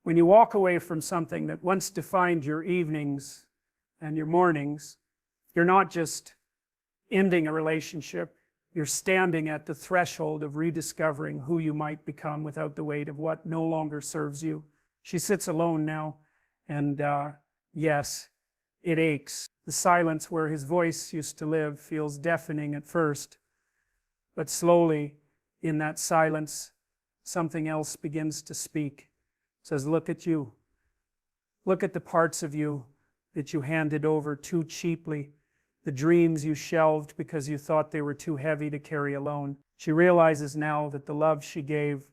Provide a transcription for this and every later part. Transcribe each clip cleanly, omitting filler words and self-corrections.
When you walk away from something that once defined your evenings and your mornings, you're not just ending a relationship, you're standing at the threshold of rediscovering who you might become without the weight of what no longer serves you. She sits alone now, and yes, it aches. The silence where his voice used to live feels deafening at first, but slowly, in that silence, something else begins to speak. It says, look at you. Look at the parts of you that you handed over too cheaply, the dreams you shelved because you thought they were too heavy to carry alone. She realizes now that the love she gave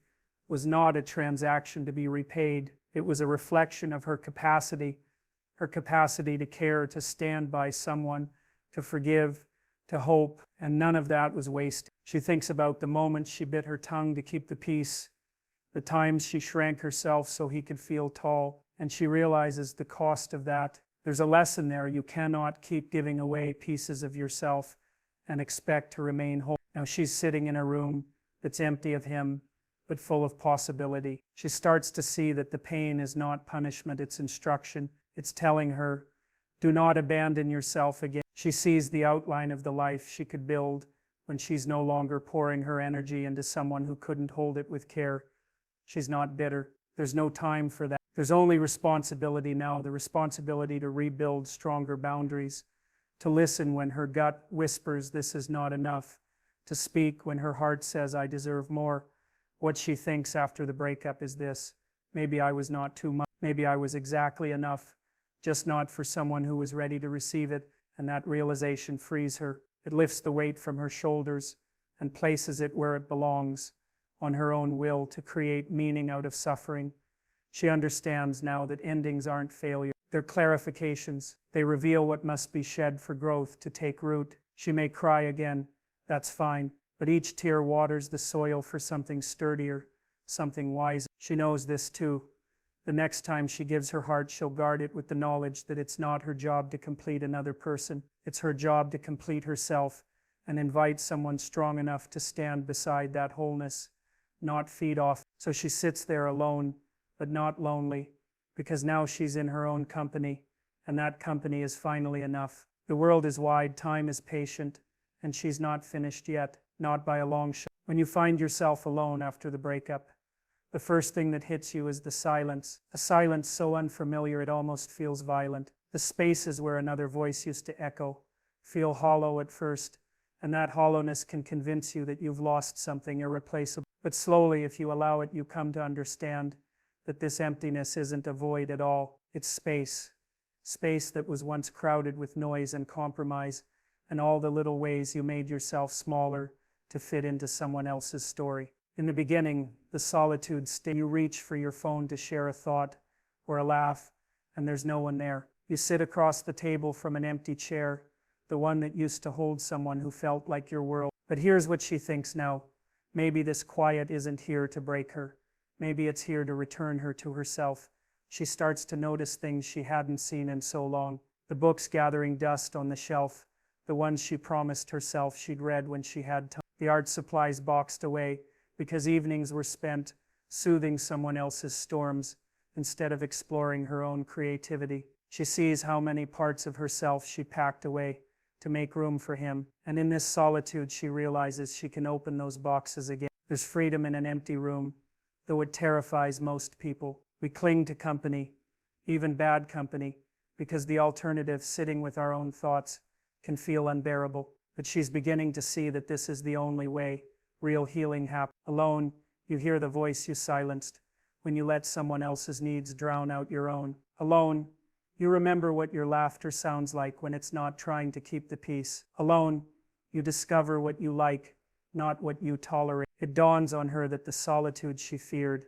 was not a transaction to be repaid. It was a reflection of her capacity to care, to stand by someone, to forgive, to hope, and none of that was wasted. She thinks about the moments she bit her tongue to keep the peace, the times she shrank herself so he could feel tall, and she realizes the cost of that. There's a lesson there. You cannot keep giving away pieces of yourself and expect to remain whole. Now she's sitting in a room that's empty of him, but full of possibility. She starts to see that the pain is not punishment, it's instruction. It's telling her, do not abandon yourself again. She sees the outline of the life she could build when she's no longer pouring her energy into someone who couldn't hold it with care. She's not bitter. There's no time for that. There's only responsibility now, the responsibility to rebuild stronger boundaries, to listen when her gut whispers this is not enough, to speak when her heart says I deserve more. What she thinks after the breakup is this: maybe I was not too much, maybe I was exactly enough, just not for someone who was ready to receive it, and that realization frees her. It lifts the weight from her shoulders and places it where it belongs, on her own will to create meaning out of suffering. She understands now that endings aren't failure. They're clarifications. They reveal what must be shed for growth to take root. She may cry again, that's fine, but each tear waters the soil for something sturdier, something wiser. She knows this too. The next time she gives her heart, she'll guard it with the knowledge that it's not her job to complete another person. It's her job to complete herself and invite someone strong enough to stand beside that wholeness, not feed off. So she sits there alone, but not lonely, because now she's in her own company, and that company is finally enough. The world is wide, time is patient, and she's not finished yet, not by a long shot. When you find yourself alone after the breakup, the first thing that hits you is the silence, a silence so unfamiliar it almost feels violent. The spaces where another voice used to echo feel hollow at first, and that hollowness can convince you that you've lost something irreplaceable. But slowly, if you allow it, you come to understand that this emptiness isn't a void at all. It's space. Space that was once crowded with noise and compromise, and all the little ways you made yourself smaller to fit into someone else's story. In the beginning, the solitude state. You reach for your phone to share a thought or a laugh, and there's no one there. You sit across the table from an empty chair, the one that used to hold someone who felt like your world. But here's what she thinks now. Maybe this quiet isn't here to break her. Maybe it's here to return her to herself. She starts to notice things she hadn't seen in so long. The books gathering dust on the shelf, the ones she promised herself she'd read when she had time. The art supplies boxed away, because evenings were spent soothing someone else's storms instead of exploring her own creativity. She sees how many parts of herself she packed away to make room for him, and in this solitude she realizes she can open those boxes again. There's freedom in an empty room, though it terrifies most people. We cling to company, even bad company, because the alternative, sitting with our own thoughts, can feel unbearable. But she's beginning to see that this is the only way real healing happens. Alone, you hear the voice you silenced when you let someone else's needs drown out your own. Alone, you remember what your laughter sounds like when it's not trying to keep the peace. Alone, you discover what you like, not what you tolerate. It dawns on her that the solitude she feared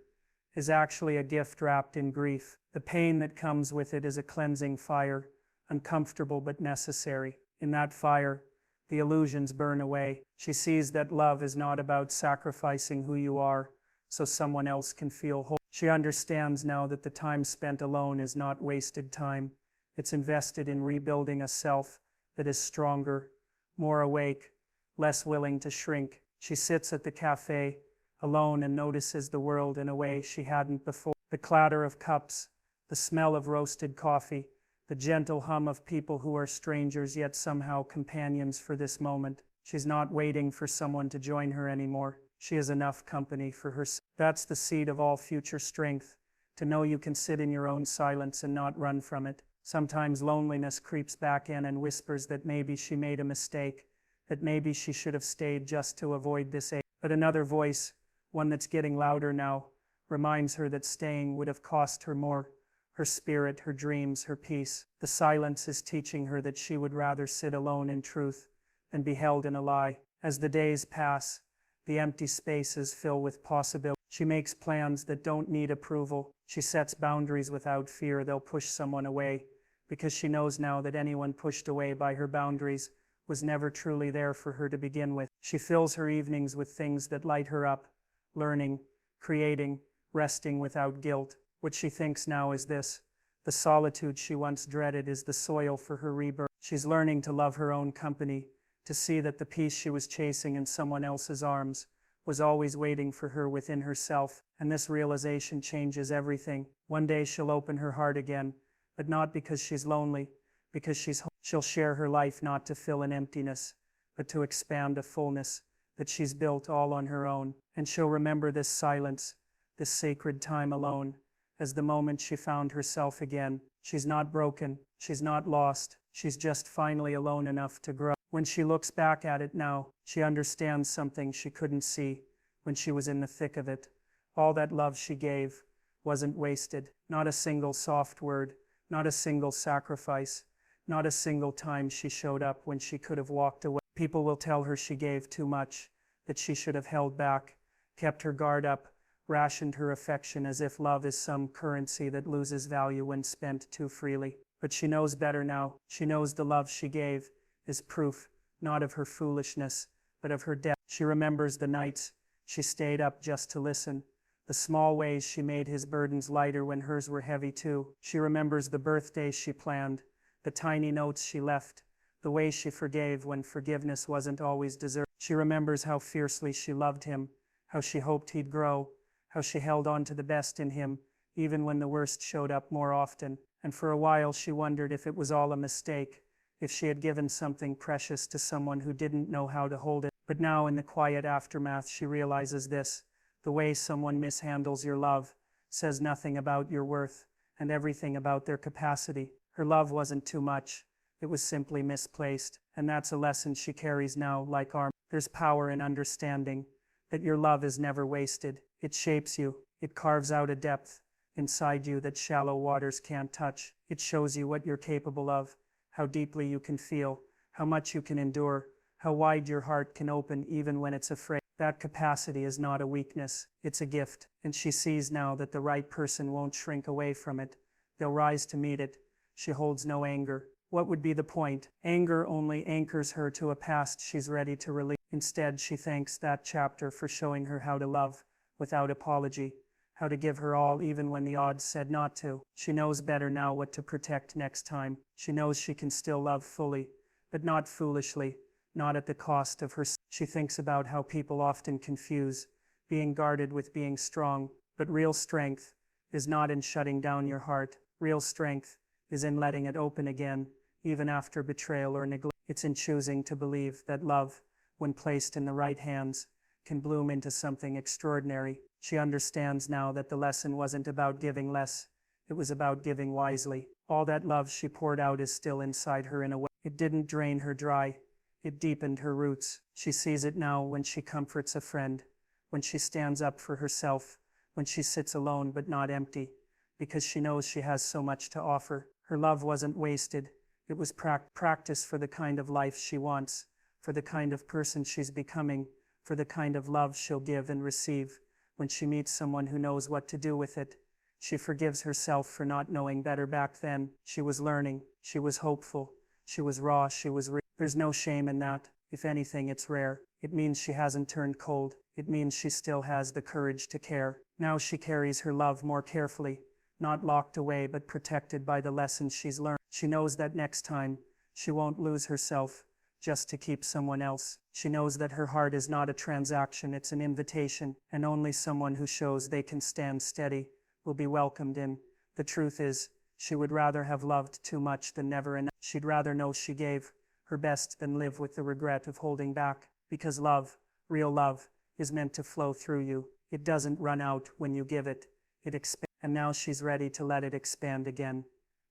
is actually a gift wrapped in grief. The pain that comes with it is a cleansing fire, uncomfortable but necessary. In that fire, the illusions burn away. She sees that love is not about sacrificing who you are so someone else can feel whole. She understands now that the time spent alone is not wasted time. It's invested in rebuilding a self that is stronger, more awake, less willing to shrink. She sits at the cafe, alone, and notices the world in a way she hadn't before. The clatter of cups, the smell of roasted coffee, the gentle hum of people who are strangers yet somehow companions for this moment. She's not waiting for someone to join her anymore. She is enough company for herself. That's the seed of all future strength, to know you can sit in your own silence and not run from it. Sometimes loneliness creeps back in and whispers that maybe she made a mistake, that maybe she should have stayed just to avoid this ache. But another voice, one that's getting louder now, reminds her that staying would have cost her more. Her spirit, her dreams, her peace. The silence is teaching her that she would rather sit alone in truth than be held in a lie. As the days pass, the empty spaces fill with possibility. She makes plans that don't need approval. She sets boundaries without fear they'll push someone away, because she knows now that anyone pushed away by her boundaries was never truly there for her to begin with. She fills her evenings with things that light her up, learning, creating, resting without guilt. What she thinks now is this: the solitude she once dreaded is the soil for her rebirth. She's learning to love her own company, to see that the peace she was chasing in someone else's arms was always waiting for her within herself. And this realization changes everything. One day she'll open her heart again, but not because she's lonely, because she'll share her life not to fill an emptiness, but to expand a fullness that she's built all on her own. And she'll remember this silence, this sacred time alone, as the moment she found herself again. She's not broken, she's not lost, she's just finally alone enough to grow. When she looks back at it now, she understands something she couldn't see when she was in the thick of it. All that love she gave wasn't wasted. Not a single soft word, not a single sacrifice, not a single time she showed up when she could have walked away. People will tell her she gave too much, that she should have held back, kept her guard up, rationed her affection as if love is some currency that loses value when spent too freely. But she knows better now. She knows the love she gave is proof, not of her foolishness, but of her depth. She remembers the nights she stayed up just to listen, the small ways she made his burdens lighter when hers were heavy too. She remembers the birthdays she planned, the tiny notes she left, the way she forgave when forgiveness wasn't always deserved. She remembers how fiercely she loved him, how she hoped he'd grow, how she held on to the best in him, even when the worst showed up more often. And for a while she wondered if it was all a mistake, if she had given something precious to someone who didn't know how to hold it. But now in the quiet aftermath she realizes this: the way someone mishandles your love says nothing about your worth and everything about their capacity. Her love wasn't too much, it was simply misplaced. And that's a lesson she carries now like armor. There's power in understanding that your love is never wasted. It shapes you. It carves out a depth inside you that shallow waters can't touch. It shows you what you're capable of, how deeply you can feel, how much you can endure, how wide your heart can open even when it's afraid. That capacity is not a weakness, it's a gift. And she sees now that the right person won't shrink away from it. They'll rise to meet it. She holds no anger. What would be the point? Anger only anchors her to a past she's ready to release. Instead, she thanks that chapter for showing her how to love without apology, how to give her all even when the odds said not to. She knows better now what to protect next time. She knows she can still love fully, but not foolishly, not at the cost of her. She thinks about how people often confuse being guarded with being strong, but real strength is not in shutting down your heart. Real strength is in letting it open again, even after betrayal or neglect. It's in choosing to believe that love, when placed in the right hands, can bloom into something extraordinary. She understands now that the lesson wasn't about giving less, it was about giving wisely. All that love she poured out is still inside her in a way. It didn't drain her dry, it deepened her roots. She sees it now when she comforts a friend, when she stands up for herself, when she sits alone but not empty, because she knows she has so much to offer. Her love wasn't wasted, it was practice for the kind of life she wants, for the kind of person she's becoming, for the kind of love she'll give and receive when she meets someone who knows what to do with it. She forgives herself for not knowing better back then. She was learning, she was hopeful, she was raw, she was real. There's no shame in that. If anything, it's rare. It means she hasn't turned cold. It means she still has the courage to care. Now she carries her love more carefully, not locked away but protected by the lessons she's learned. She knows that next time, she won't lose herself just to keep someone else. She knows that her heart is not a transaction, it's an invitation, and only someone who shows they can stand steady will be welcomed in. The truth is, she would rather have loved too much than never enough. She'd rather know she gave her best than live with the regret of holding back, because love, real love, is meant to flow through you. It doesn't run out when you give it. It expands, and now she's ready to let it expand again,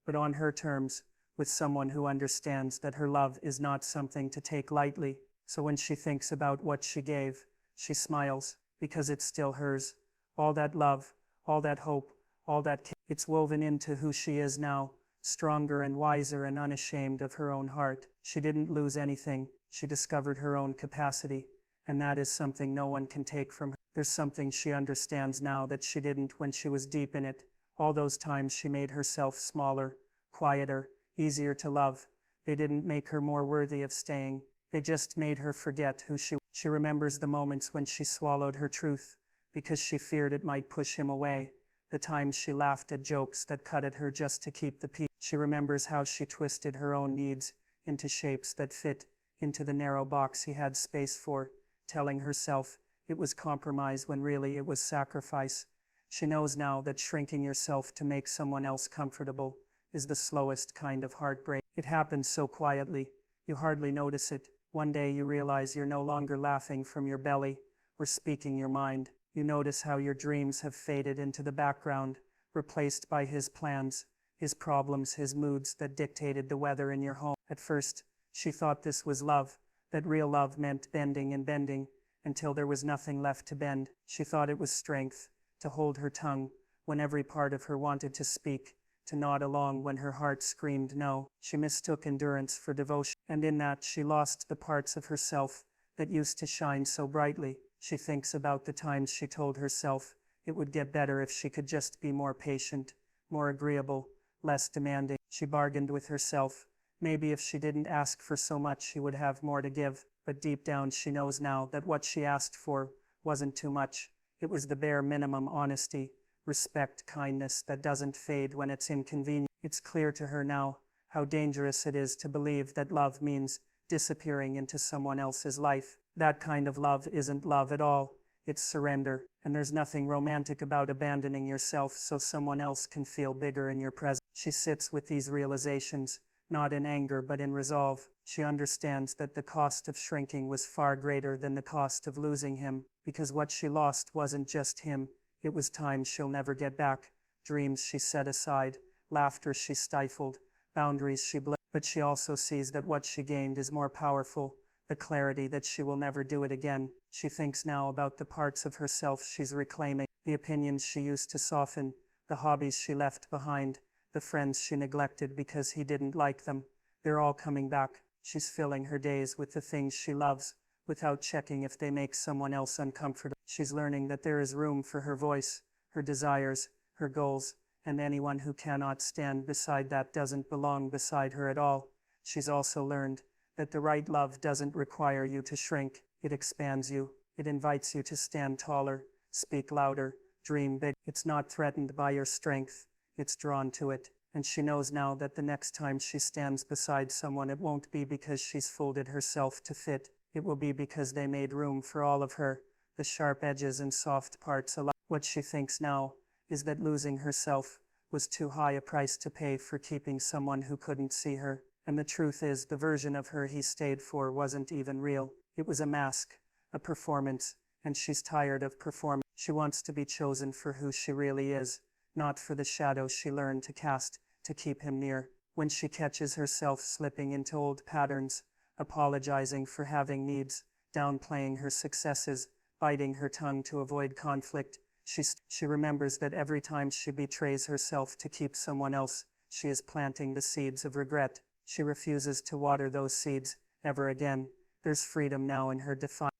but on her terms, with someone who understands that her love is not something to take lightly. So when she thinks about what she gave, she smiles, because it's still hers. All that love, all that hope, all that it's woven into who she is now, stronger and wiser and unashamed of her own heart. She didn't lose anything. She discovered her own capacity, and that is something no one can take from her. There's something she understands now that she didn't when she was deep in it. All those times she made herself smaller, quieter, easier to love. They didn't make her more worthy of staying. They just made her forget who she was. She remembers the moments when she swallowed her truth because she feared it might push him away. The times she laughed at jokes that cut at her just to keep the peace. She remembers how she twisted her own needs into shapes that fit into the narrow box he had space for, telling herself it was compromise when really it was sacrifice. She knows now that shrinking yourself to make someone else comfortable is the slowest kind of heartbreak. It happens so quietly, you hardly notice it. One day you realize you're no longer laughing from your belly or speaking your mind. You notice how your dreams have faded into the background, replaced by his plans, his problems, his moods that dictated the weather in your home. At first, she thought this was love, that real love meant bending and bending, until there was nothing left to bend. She thought it was strength, to hold her tongue when every part of her wanted to speak, to nod along when her heart screamed no. She mistook endurance for devotion, and in that she lost the parts of herself that used to shine so brightly. She thinks about the times she told herself it would get better if she could just be more patient, more agreeable, less demanding. She bargained with herself. Maybe if she didn't ask for so much, she would have more to give. But deep down she knows now that what she asked for wasn't too much. It was the bare minimum: honesty, respect, kindness that doesn't fade when it's inconvenient. It's clear to her now how dangerous it is to believe that love means disappearing into someone else's life. That kind of love isn't love at all. It's surrender. And there's nothing romantic about abandoning yourself so someone else can feel bigger in your presence. She sits with these realizations, not in anger but in resolve. She understands that the cost of shrinking was far greater than the cost of losing him, because what she lost wasn't just him, it was time she'll never get back, dreams she set aside, laughter she stifled, boundaries she blurred. But she also sees that what she gained is more powerful, the clarity that she will never do it again. She thinks now about the parts of herself she's reclaiming, the opinions she used to soften, the hobbies she left behind, the friends she neglected because he didn't like them. They're all coming back. She's filling her days with the things she loves, without checking if they make someone else uncomfortable. She's learning that there is room for her voice, her desires, her goals, and anyone who cannot stand beside that doesn't belong beside her at all. She's also learned that the right love doesn't require you to shrink. It expands you. It invites you to stand taller, speak louder, dream big. It's not threatened by your strength. It's drawn to it. And she knows now that the next time she stands beside someone, it won't be because she's folded herself to fit. It will be because they made room for all of her, the sharp edges and soft parts alike. What she thinks now is that losing herself was too high a price to pay for keeping someone who couldn't see her. And the truth is, the version of her he stayed for wasn't even real. It was a mask, a performance, and she's tired of performing. She wants to be chosen for who she really is, not for the shadow she learned to cast to keep him near. When she catches herself slipping into old patterns, apologizing for having needs, downplaying her successes, biting her tongue to avoid conflict, she remembers that every time she betrays herself to keep someone else, she is planting the seeds of regret. She refuses to water those seeds ever again. There's freedom now in her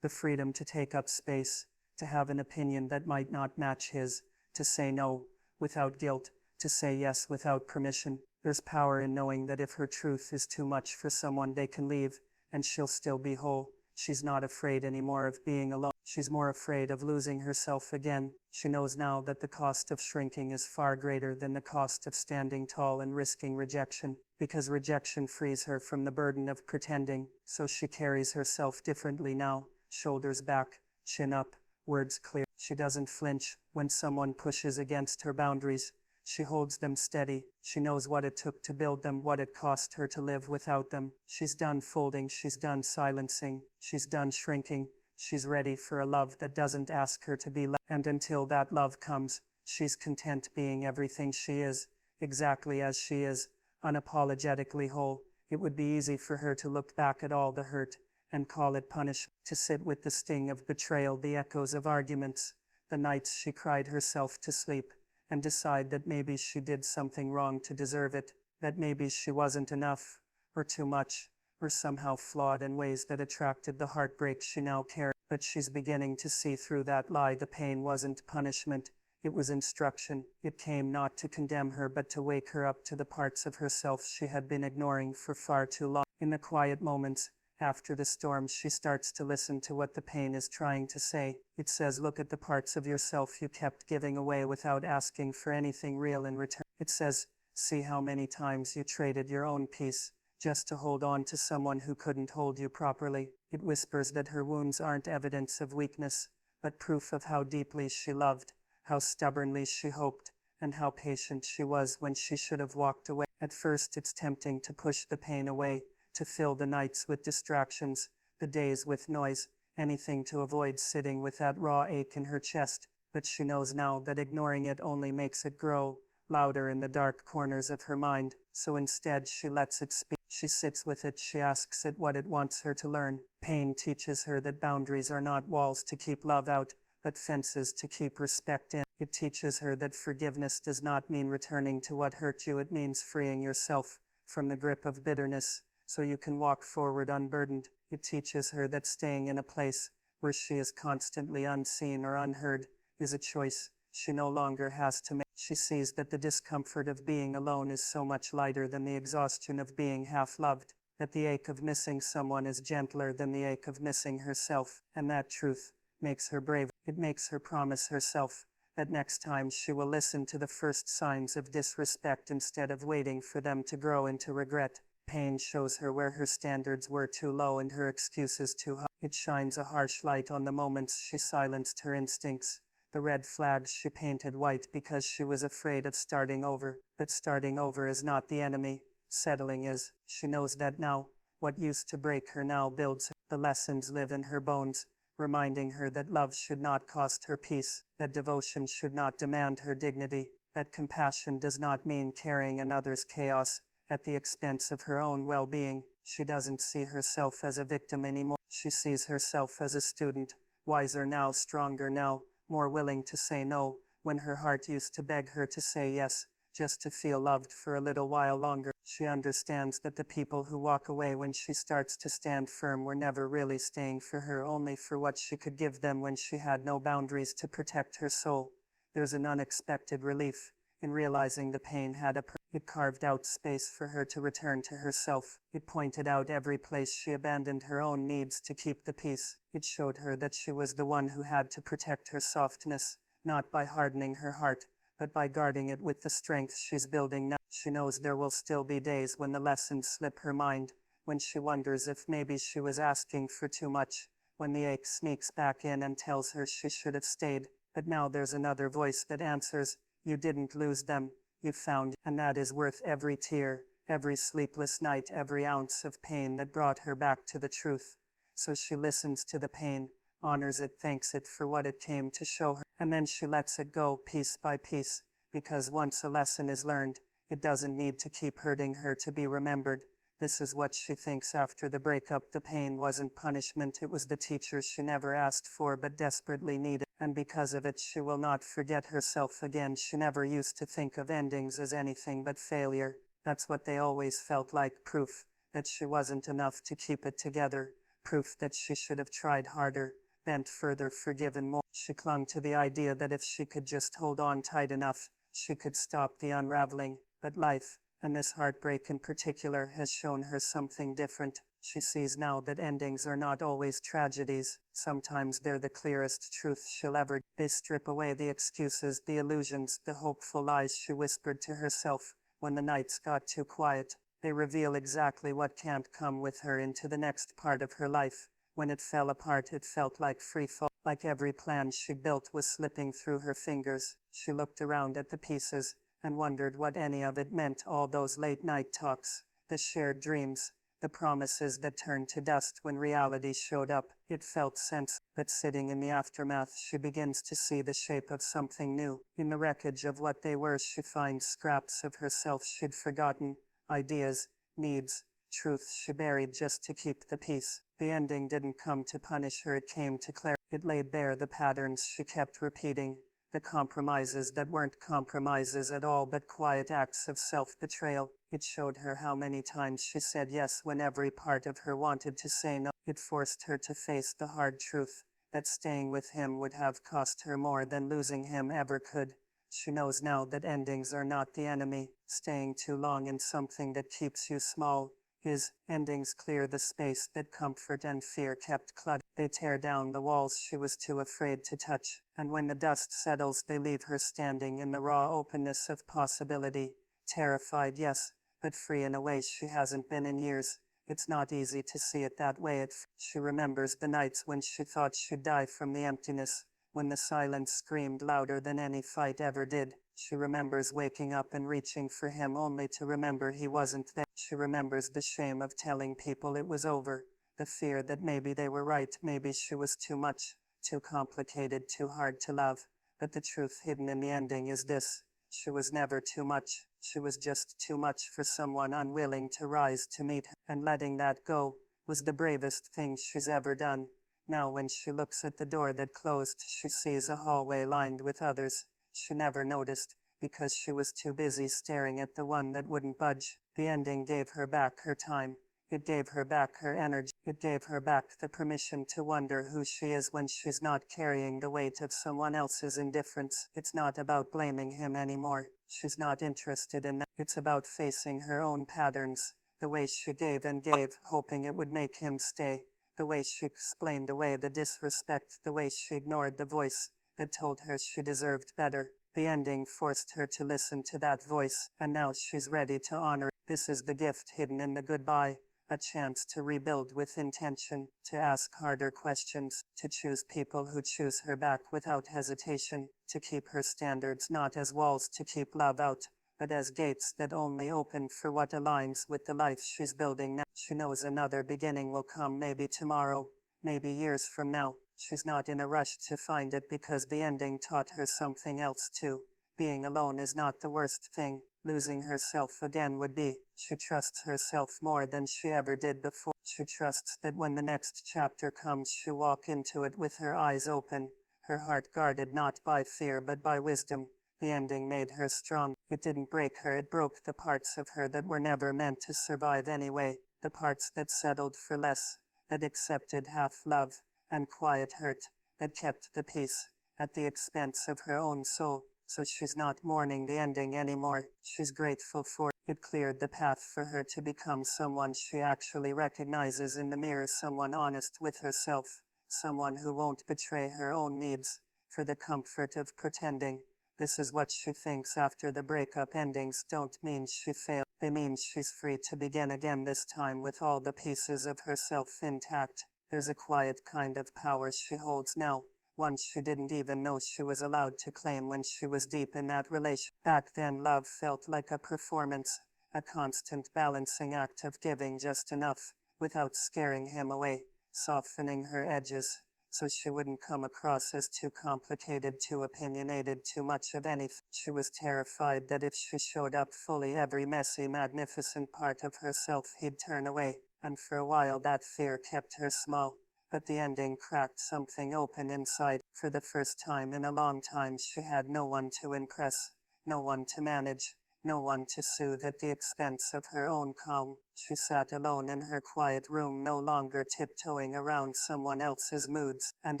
the freedom to take up space, to have an opinion that might not match his, to say no without guilt, to say yes without permission. There's power in knowing that if her truth is too much for someone, they can leave, and she'll still be whole. She's not afraid anymore of being alone. She's more afraid of losing herself again. She knows now that the cost of shrinking is far greater than the cost of standing tall and risking rejection, because rejection frees her from the burden of pretending. So she carries herself differently now, shoulders back, chin up, words clear. She doesn't flinch when someone pushes against her boundaries. She holds them steady. She knows what it took to build them, what it cost her to live without them. She's done folding, she's done silencing, she's done shrinking. She's ready for a love that doesn't ask her to be loved. And until that love comes, she's content being everything she is, exactly as she is, unapologetically whole. It would be easy for her to look back at all the hurt and call it punishment, to sit with the sting of betrayal, the echoes of arguments, the nights she cried herself to sleep, and decide that maybe she did something wrong to deserve it, that maybe she wasn't enough, or too much, or somehow flawed in ways that attracted the heartbreak she now carried. But she's beginning to see through that lie. The pain wasn't punishment, it was instruction. It came not to condemn her but to wake her up to the parts of herself she had been ignoring for far too long. In the quiet moments, after the storm, she starts to listen to what the pain is trying to say. It says, look at the parts of yourself you kept giving away without asking for anything real in return. It says, see how many times you traded your own peace just to hold on to someone who couldn't hold you properly. It whispers that her wounds aren't evidence of weakness, but proof of how deeply she loved, how stubbornly she hoped, and how patient she was when she should have walked away. At first it's tempting to push the pain away, to fill the nights with distractions, the days with noise, anything to avoid sitting with that raw ache in her chest. But she knows now that ignoring it only makes it grow louder in the dark corners of her mind. So instead she lets it speak. She sits with it, she asks it what it wants her to learn. Pain teaches her that boundaries are not walls to keep love out, but fences to keep respect in. It teaches her that forgiveness does not mean returning to what hurt you, it means freeing yourself from the grip of bitterness, so you can walk forward unburdened. It teaches her that staying in a place where she is constantly unseen or unheard is a choice she no longer has to make. She sees that the discomfort of being alone is so much lighter than the exhaustion of being half-loved, that the ache of missing someone is gentler than the ache of missing herself, and that truth makes her brave. It makes her promise herself that next time she will listen to the first signs of disrespect instead of waiting for them to grow into regret. Pain shows her where her standards were too low and her excuses too high. It shines a harsh light on the moments she silenced her instincts, the red flags she painted white because she was afraid of starting over. But starting over is not the enemy, settling is. She knows that now. What used to break her now builds her. The lessons live in her bones, reminding her that love should not cost her peace, that devotion should not demand her dignity, that compassion does not mean carrying another's chaos at the expense of her own well-being. She doesn't see herself as a victim anymore. She sees herself as a student, wiser now, stronger now, more willing to say no when her heart used to beg her to say yes, just to feel loved for a little while longer. She understands that the people who walk away when she starts to stand firm were never really staying for her, only for what she could give them when she had no boundaries to protect her soul. There's an unexpected relief in realizing the pain had a purpose. It carved out space for her to return to herself. It pointed out every place she abandoned her own needs to keep the peace. It showed her that she was the one who had to protect her softness, not by hardening her heart, but by guarding it with the strength she's building now. She knows there will still be days when the lessons slip her mind, when she wonders if maybe she was asking for too much, when the ache sneaks back in and tells her she should have stayed. But now there's another voice that answers, you didn't lose them, you found, and that is worth every tear, every sleepless night, every ounce of pain that brought her back to the truth. So she listens to the pain, honors it, thanks it for what it came to show her, and then she lets it go piece by piece, because once a lesson is learned, it doesn't need to keep hurting her to be remembered. This is what she thinks after the breakup. The pain wasn't punishment, it was the teacher she never asked for but desperately needed. And because of it she will not forget herself again. She never used to think of endings as anything but failure. That's what they always felt like, proof that she wasn't enough to keep it together, proof that she should have tried harder, bent further, forgiven more. She clung to the idea that if she could just hold on tight enough, she could stop the unraveling. But life, and this heartbreak in particular, has shown her something different. She sees now that endings are not always tragedies. Sometimes they're the clearest truth she'll ever. They strip away the excuses, the illusions, the hopeful lies she whispered to herself when the nights got too quiet. They reveal exactly what can't come with her into the next part of her life, When it fell apart, it felt like free fall, like every plan she built was slipping through her fingers. She looked around at the pieces and wondered what any of it meant, all those late night talks, the shared dreams, the promises that turned to dust when reality showed up. It felt sense, but sitting in the aftermath, she begins to see the shape of something new. In the wreckage of what they were, she finds scraps of herself she'd forgotten, ideas, needs, truths she buried just to keep the peace. The ending didn't come to punish her, it came to clarify. It laid bare the patterns she kept repeating, the compromises that weren't compromises at all but quiet acts of self-betrayal. It showed her how many times she said yes when every part of her wanted to say no. It forced her to face the hard truth that staying with him would have cost her more than losing him ever could. She knows now that endings are not the enemy. Staying too long in something that keeps you small is. Endings clear the space that comfort and fear kept cluttered. They tear down the walls she was too afraid to touch, and when the dust settles, they leave her standing in the raw openness of possibility, terrified, yes, but free in a way she hasn't been in years. It's not easy to see it that way. She remembers the nights when she thought she'd die from the emptiness, when the silence screamed louder than any fight ever did. She remembers waking up and reaching for him only to remember he wasn't there. She remembers the shame of telling people it was over, the fear that maybe they were right, maybe she was too much, too complicated, too hard to love. But the truth hidden in the ending is this: she was never too much. She was just too much for someone unwilling to rise to meet her. And letting that go was the bravest thing she's ever done. Now when she looks at the door that closed, she sees a hallway lined with others she never noticed, because she was too busy staring at the one that wouldn't budge. The ending gave her back her time. It gave her back her energy. It gave her back the permission to wonder who she is when she's not carrying the weight of someone else's indifference. It's not about blaming him anymore. She's not interested in that. It's about facing her own patterns. The way she gave and gave, hoping it would make him stay. The way she explained away the disrespect. The way she ignored the voice that told her she deserved better. The ending forced her to listen to that voice, and now she's ready to honor it. This is the gift hidden in the goodbye. A chance to rebuild with intention, to ask harder questions, to choose people who choose her back without hesitation, to keep her standards not as walls to keep love out, but as gates that only open for what aligns with the life she's building now. She knows another beginning will come, maybe tomorrow, maybe years from now. She's not in a rush to find it because the ending taught her something else too. Being alone is not the worst thing. Losing herself again would be. She trusts herself more than she ever did before. She trusts that when the next chapter comes, she'll walk into it with her eyes open, her heart guarded not by fear but by wisdom. The ending made her strong. It didn't break her, it broke the parts of her that were never meant to survive anyway. The parts that settled for less, that accepted half love and quiet hurt, that kept the peace at the expense of her own soul. So she's not mourning the ending anymore. She's grateful for it. It cleared the path for her to become someone she actually recognizes in the mirror, someone honest with herself, someone who won't betray her own needs for the comfort of pretending. This is what she thinks after the breakup. Endings don't mean she failed. They mean she's free to begin again, this time with all the pieces of herself intact. There's a quiet kind of power she holds now, one she didn't even know she was allowed to claim when she was deep in that relation. Back then, love felt like a performance, a constant balancing act of giving just enough, without scaring him away, softening her edges, so she wouldn't come across as too complicated, too opinionated, too much of anything. She was terrified that if she showed up fully, every messy, magnificent part of herself, he'd turn away, and for a while that fear kept her small. But the ending cracked something open inside. For the first time in a long time, she had no one to impress, no one to manage, no one to soothe at the expense of her own calm. She sat alone in her quiet room, no longer tiptoeing around someone else's moods, and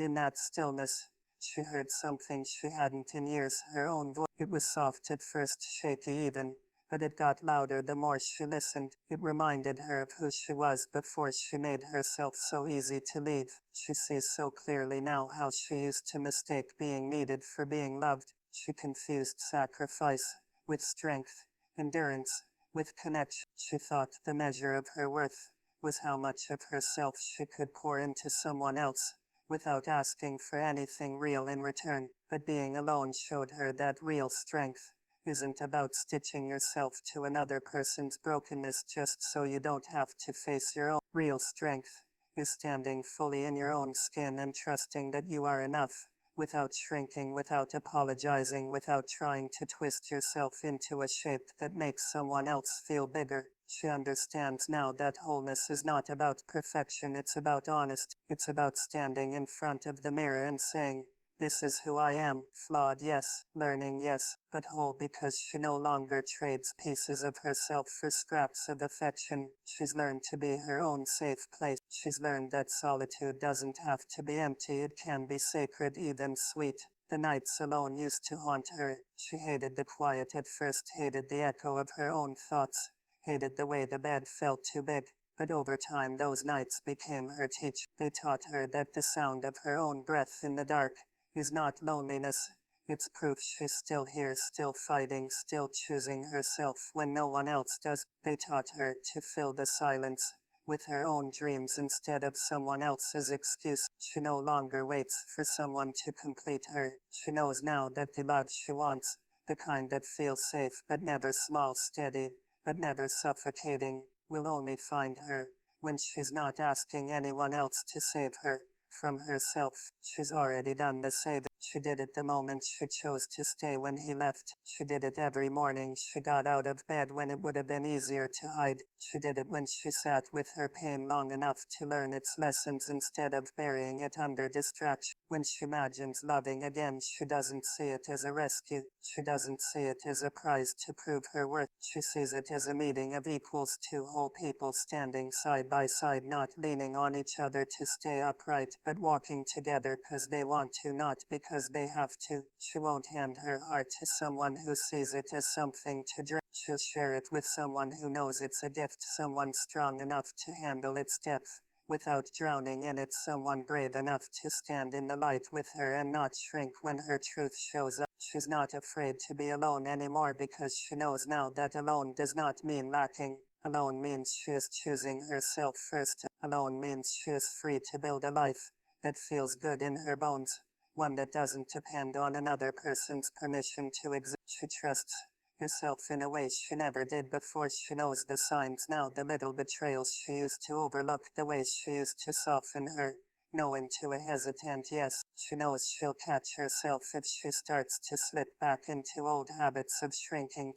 in that stillness, she heard something she hadn't in years, her own voice. It was soft at first, shaky even, but it got louder the more she listened. It reminded her of who she was before she made herself so easy to leave. She sees so clearly now how she used to mistake being needed for being loved. She confused sacrifice with strength, endurance with connection. She thought the measure of her worth was how much of herself she could pour into someone else, without asking for anything real in return. But being alone showed her that real strength isn't about stitching yourself to another person's brokenness just so you don't have to face your own. Real strength is standing fully in your own skin and trusting that you are enough, without shrinking, without apologizing, without trying to twist yourself into a shape that makes someone else feel bigger. She understands now that wholeness is not about perfection, it's about honesty. It's about standing in front of the mirror and saying, "This is who I am, flawed, yes, learning, yes, but whole," because she no longer trades pieces of herself for scraps of affection. She's learned to be her own safe place. She's learned that solitude doesn't have to be empty, it can be sacred, even sweet. The nights alone used to haunt her. She hated the quiet at first, hated the echo of her own thoughts, hated the way the bed felt too big. But over time those nights became her teacher. They taught her that the sound of her own breath in the dark is not loneliness. It's proof she's still here, still fighting, still choosing herself when no one else does. They taught her to fill the silence with her own dreams instead of someone else's excuse. She no longer waits for someone to complete her. She knows now that the love she wants, the kind that feels safe but never small, steady but never suffocating, will only find her when she's not asking anyone else to save her from herself. She's already done the saving. She did it the moment she chose to stay when he left. She did it every morning she got out of bed when it would have been easier to hide. She did it when she sat with her pain long enough to learn its lessons instead of burying it under distraction. When she imagines loving again, she doesn't see it as a rescue. She doesn't see it as a prize to prove her worth. She sees it as a meeting of equals, two whole people standing side by side, not leaning on each other to stay upright, but walking together because they want to, not because they have to. She won't hand her heart to someone who sees it as something to drain. She'll share it with someone who knows it's a gift, someone strong enough to handle its depth without drowning in it, someone brave enough to stand in the light with her and not shrink when her truth shows up. She's not afraid to be alone anymore because she knows now that alone does not mean lacking. Alone means she is choosing herself first. Alone means she is free to build a life that feels good in her bones, one that doesn't depend on another person's permission to exist. She trusts herself in a way she never did before. She knows the signs now, the little betrayals she used to overlook, the ways she used to soften her no into a hesitant yes. She knows she'll catch herself if she starts to slip back into old habits of shrinking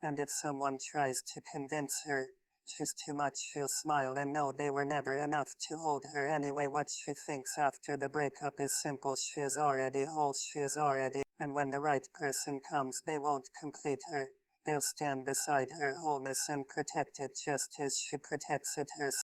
and if someone tries to convince her she's too much, she'll smile and know they were never enough to hold her anyway. What she thinks after the breakup is simple: she is already whole, she is already, and when the right person comes, they won't complete her. They'll stand beside her wholeness and protect it just as she protects it herself.